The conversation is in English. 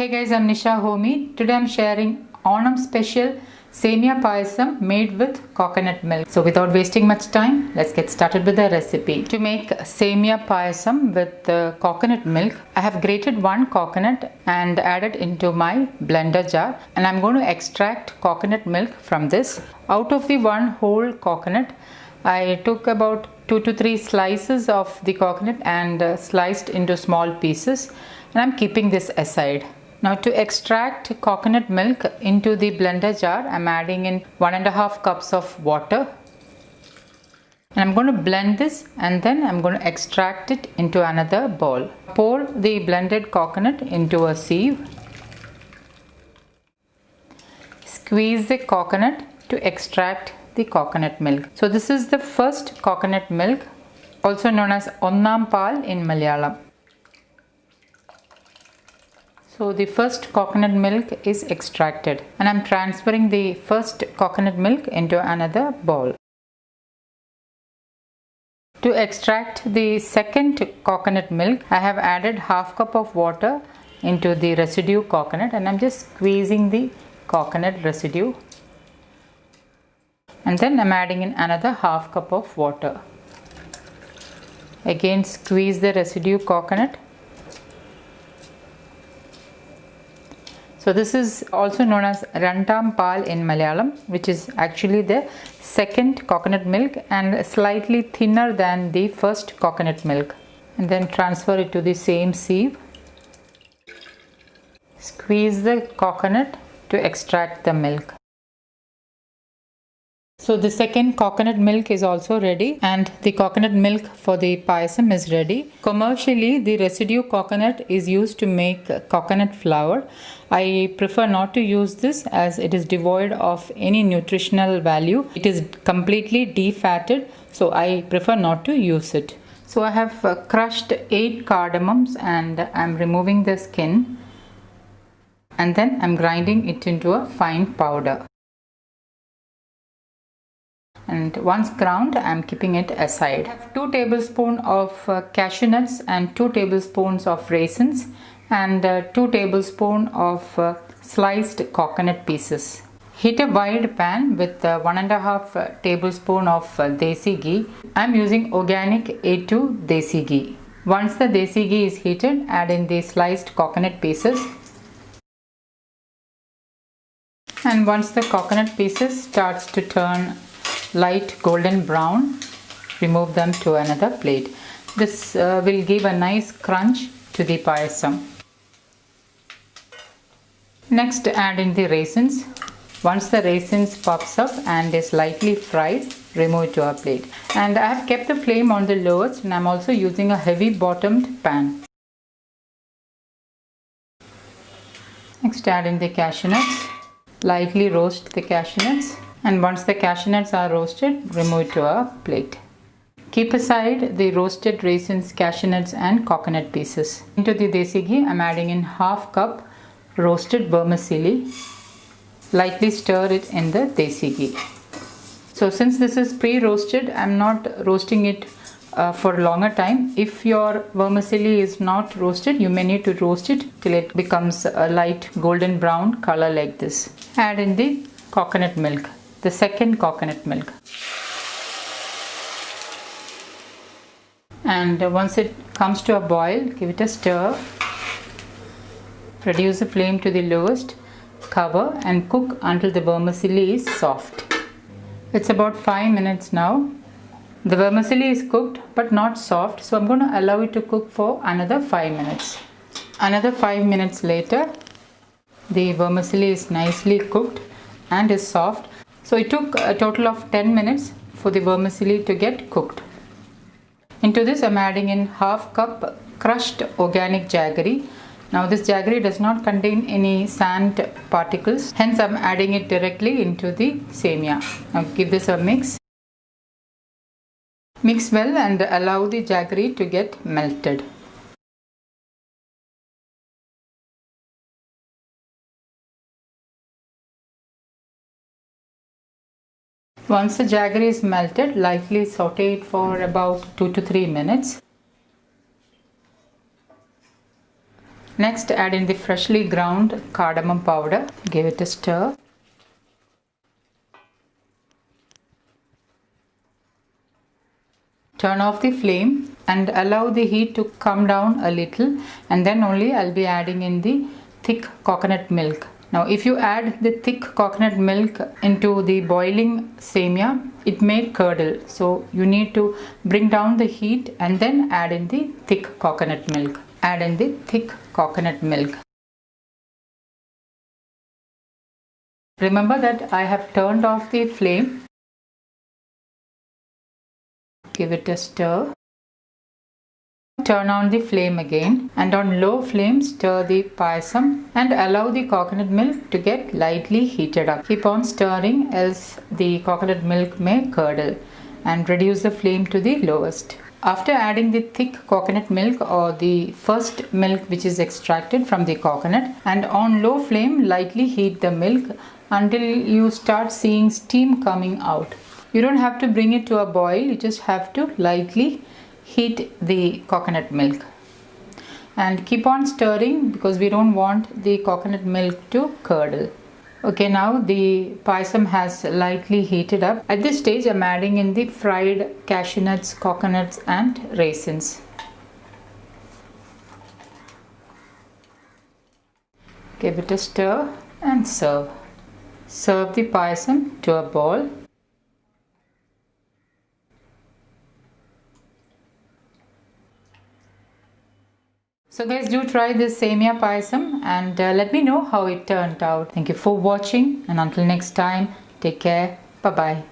Hey guys, I'm Nisha Homi. Today I'm sharing Onam special Semiya Payasam made with coconut milk. So without wasting much time, let's get started with the recipe. To make Semiya Payasam with coconut milk, I have grated one coconut and added into my blender jar, and I'm going to extract coconut milk from this. Out of the one whole coconut, I took about 2 to 3 slices of the coconut and sliced into small pieces, and I'm keeping this aside. Now to extract coconut milk into the blender jar, I'm adding in 1.5 cups of water. And I'm going to blend this and then I'm going to extract it into another bowl. Pour the blended coconut into a sieve. Squeeze the coconut to extract the coconut milk. So this is the first coconut milk, also known as Onam in Malayalam. So the first coconut milk is extracted, and I'm transferring the first coconut milk into another bowl. To extract the second coconut milk, I have added half cup of water into the residue coconut, and I'm just squeezing the coconut residue. And then I'm adding in another half cup of water. Again squeeze the residue coconut. So this is also known as Randam Pal in Malayalam, which is actually the second coconut milk and slightly thinner than the first coconut milk. And then transfer it to the same sieve. Squeeze the coconut to extract the milk. So the second coconut milk is also ready, and the coconut milk for the payasam is ready. Commercially, the residue coconut is used to make coconut flour. I prefer not to use this as it is devoid of any nutritional value. It is completely defatted, so I prefer not to use it. So I have crushed 8 cardamoms and I'm removing the skin, and then I'm grinding it into a fine powder. And once ground, I am keeping it aside. I have 2 tablespoons of cashew nuts and 2 tablespoons of raisins and 2 tablespoons of sliced coconut pieces. Heat a wide pan with 1.5 tablespoons of desi ghee. I am using organic A2 desi ghee. Once the desi ghee is heated, add in the sliced coconut pieces. And once the coconut pieces starts to turn light golden brown, remove them to another plate. This will give a nice crunch to the payasam. Next, add in the raisins. Once the raisins pops up and is lightly fried, remove it to a plate. And I have kept the flame on the lowest, and I am also using a heavy bottomed pan. Next, add in the cashew nuts. Lightly roast the cashew nuts. And once the cashew nuts are roasted, remove it to a plate. Keep aside the roasted raisins, cashew nuts and coconut pieces. Into the desi ghee, I am adding in half cup roasted vermicelli. Lightly stir it in the desi ghee. So since this is pre-roasted, I am not roasting it for a longer time. If your vermicelli is not roasted, you may need to roast it till it becomes a light golden brown color like this. Add in the coconut milk. The second coconut milk, and once it comes to a boil, give it a stir. Reduce the flame to the lowest, cover and cook until the vermicelli is soft. It's about 5 minutes now. The vermicelli is cooked but not soft, so I'm going to allow it to cook for another 5 minutes. Another 5 minutes later, the vermicelli is nicely cooked and is soft. So it took a total of 10 minutes for the vermicelli to get cooked. Into this, I'm adding in half cup crushed organic jaggery. Now this jaggery does not contain any sand particles, hence I'm adding it directly into the semiya. Now give this a mix. Mix well and allow the jaggery to get melted. Once the jaggery is melted, lightly saute it for about 2 to 3 minutes. Next, add in the freshly ground cardamom powder. Give it a stir. Turn off the flame and allow the heat to come down a little, and then only I'll be adding in the thick coconut milk. Now if you add the thick coconut milk into the boiling semia, it may curdle. So you need to bring down the heat and then add in the thick coconut milk. Add in the thick coconut milk. Remember that I have turned off the flame. Give it a stir. Turn on the flame again, and on low flame stir the payasam and allow the coconut milk to get lightly heated up. Keep on stirring, else the coconut milk may curdle, and reduce the flame to the lowest. After adding the thick coconut milk or the first milk which is extracted from the coconut, and on low flame lightly heat the milk until you start seeing steam coming out. You don't have to bring it to a boil, you just have to lightly heat the coconut milk. And keep on stirring because we don't want the coconut milk to curdle. Okay, now the payasam has lightly heated up. At this stage, I'm adding in the fried cashew nuts, coconuts and raisins. Give it a stir and serve. Serve the payasam to a bowl. So guys, do try this Semiya Payasam and let me know how it turned out. Thank you for watching, and until next time, take care. Bye-bye.